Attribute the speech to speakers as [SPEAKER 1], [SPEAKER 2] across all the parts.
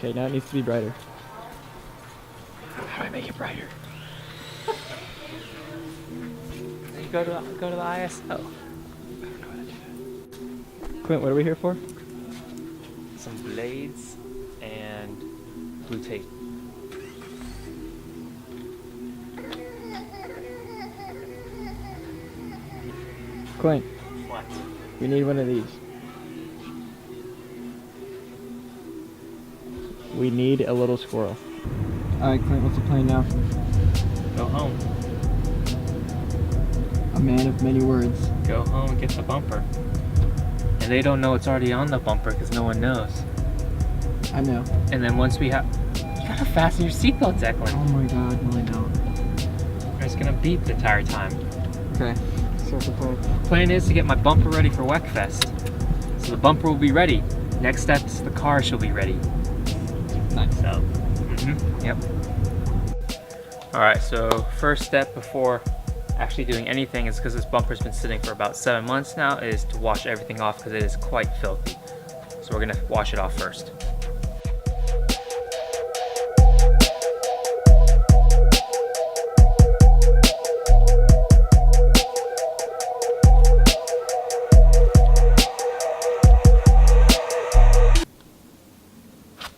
[SPEAKER 1] Okay, now it needs to be brighter.
[SPEAKER 2] How do I make it brighter? You go to the ISO. I don't know how to do that.
[SPEAKER 1] Clint, what are we here for?
[SPEAKER 2] Some blades and blue tape.
[SPEAKER 1] Clint,
[SPEAKER 2] What?
[SPEAKER 1] we need one of these. We need a little squirrel. Alright, Clint, what's the plan now?
[SPEAKER 2] Go home.
[SPEAKER 1] A man of many words.
[SPEAKER 2] Go home and get the bumper. And they don't know it's already on the bumper because no one knows.
[SPEAKER 1] I know.
[SPEAKER 2] And then once we have... You gotta fasten your seatbelt, Declan.
[SPEAKER 1] Oh my god, no I don't.
[SPEAKER 2] Or it's gonna beep the entire time.
[SPEAKER 1] Okay, so what's the plan?
[SPEAKER 2] Plan is to get my bumper ready for WekFest. So the bumper will be ready. Next step is the car shall be ready.
[SPEAKER 1] Nice.
[SPEAKER 2] So, yep. Alright, so first step before actually doing anything is because this bumper's been sitting for about 7 months now, is to wash everything off because it is quite filthy. So we're gonna wash it off first.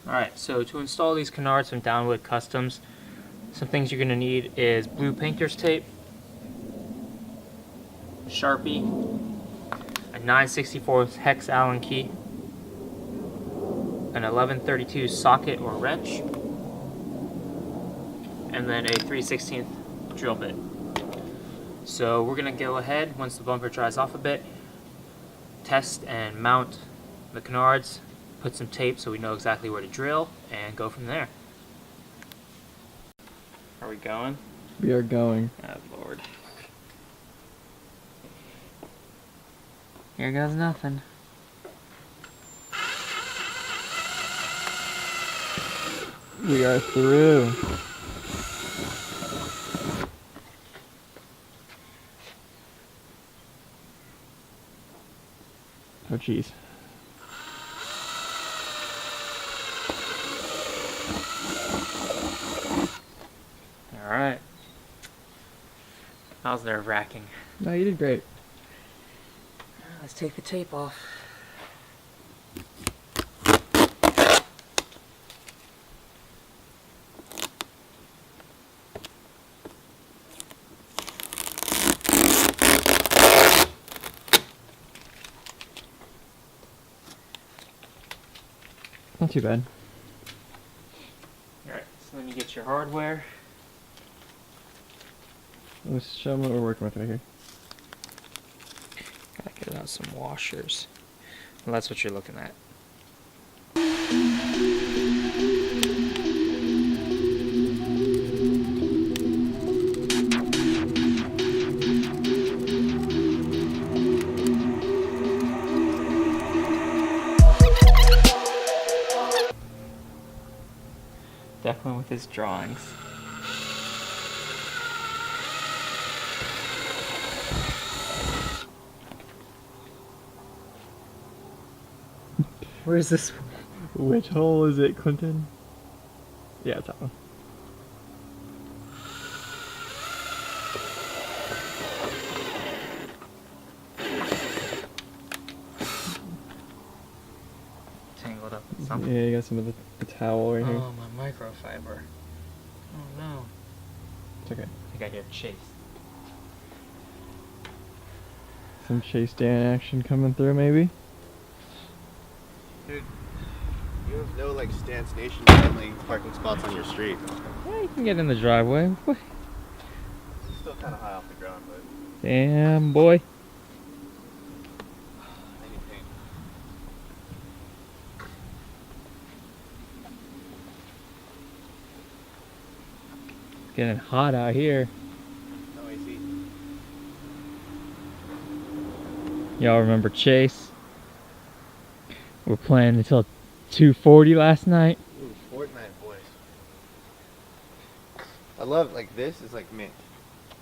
[SPEAKER 2] Alright, so to install these Canards from Downwind Customs, some things you're going to need is blue painter's tape, Sharpie, a 9/64 hex Allen key, an 1132 socket or wrench, and then a 3/16 drill bit. So we're going to go ahead, once the bumper dries off a bit, test and mount the Canards, put some tape so we know exactly where to drill, and go from there. Are we going?
[SPEAKER 1] We are going.
[SPEAKER 2] Oh Lord. Here goes nothing.
[SPEAKER 1] We are through. Oh jeez.
[SPEAKER 2] Alright. That was nerve-wracking.
[SPEAKER 1] No, you did great.
[SPEAKER 2] Let's take the tape off.
[SPEAKER 1] Not too bad.
[SPEAKER 2] Alright, so then you get your hardware.
[SPEAKER 1] Let's show them what we're working with right here.
[SPEAKER 2] Gotta get out some washers. Well, that's what you're looking at. Definitely with his drawings. Where's this one?
[SPEAKER 1] Which hole is it, Clinton? Yeah, it's that one.
[SPEAKER 2] Tangled up with something.
[SPEAKER 1] Yeah, you got some of the towel right here.
[SPEAKER 2] Oh, my microfiber. Oh no.
[SPEAKER 1] It's okay.
[SPEAKER 2] I think I hear Chase.
[SPEAKER 1] Some Chase Dan action coming through, maybe?
[SPEAKER 3] Dude, you have no like Stance Nation friendly parking spots on your street.
[SPEAKER 1] Yeah, you can get in the driveway.
[SPEAKER 3] It's still kind of high off the ground, but
[SPEAKER 1] Damn, boy.
[SPEAKER 3] I need paint.
[SPEAKER 1] It's getting hot out here.
[SPEAKER 3] No AC.
[SPEAKER 1] Y'all remember Chase? We're playing until 2:40 last night.
[SPEAKER 3] Ooh, Fortnite boys. I love like this is like mint.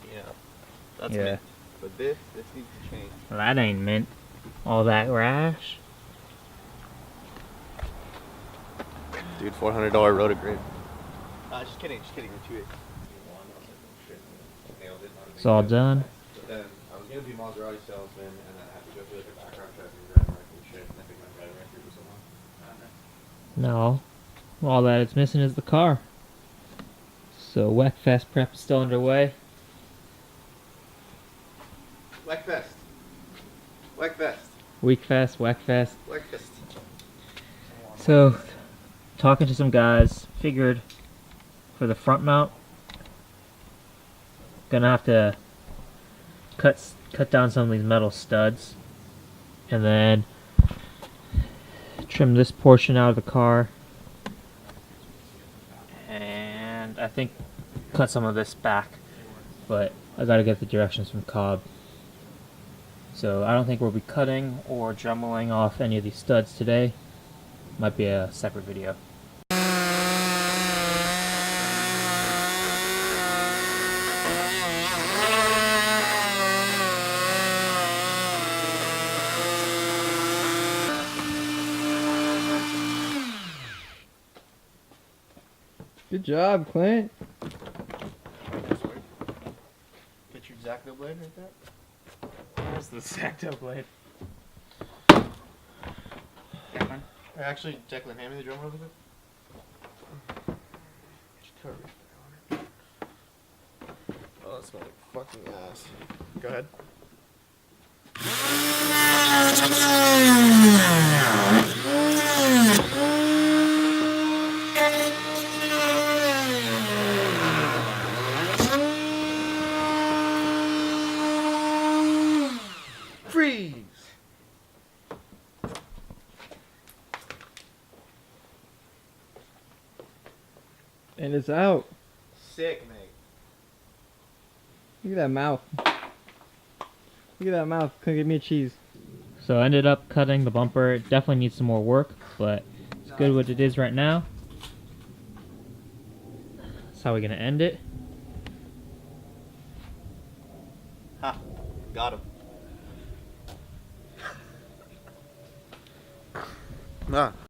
[SPEAKER 3] You know, that's
[SPEAKER 1] Yeah.
[SPEAKER 3] mint. But this needs to change.
[SPEAKER 2] Well, that ain't mint. All that rash.
[SPEAKER 3] dude. $400 rotograde. Just kidding. Retweet.
[SPEAKER 2] It's all done.
[SPEAKER 3] But then I was gonna be Maserati salesman, and then I had to go through like a background check and driving record and shit, and I think my driving record was someone.
[SPEAKER 2] No. All that it's missing is the car. So WekFest prep is still underway.
[SPEAKER 3] WekFest. WekFest.
[SPEAKER 2] WekFest, WekFest.
[SPEAKER 3] WekFest.
[SPEAKER 2] So, talking to some guys, figured for the front mount, gonna have to cut down some of these metal studs, and then trim this portion out of the car, and I think cut some of this back, but I gotta get the directions from Cobb. So I don't think we'll be cutting or dremeling off any of these studs today. Might be a separate video.
[SPEAKER 1] Good job, Clint.
[SPEAKER 3] Get your Zacto blade right there.
[SPEAKER 2] Where's the Zacto blade?
[SPEAKER 3] Or actually, Declan, hand me the drum real quick. Just cover it. Oh, that smells like fucking ass. Go ahead. Freeze!
[SPEAKER 1] And it's out.
[SPEAKER 3] Sick, mate.
[SPEAKER 1] Look at that mouth. Look at that mouth. Couldn't give me a cheese.
[SPEAKER 2] So I ended up cutting the bumper. It definitely needs some more work, but it's good what it is right now. That's how we're gonna end it.
[SPEAKER 3] Ha! Got him. Nah.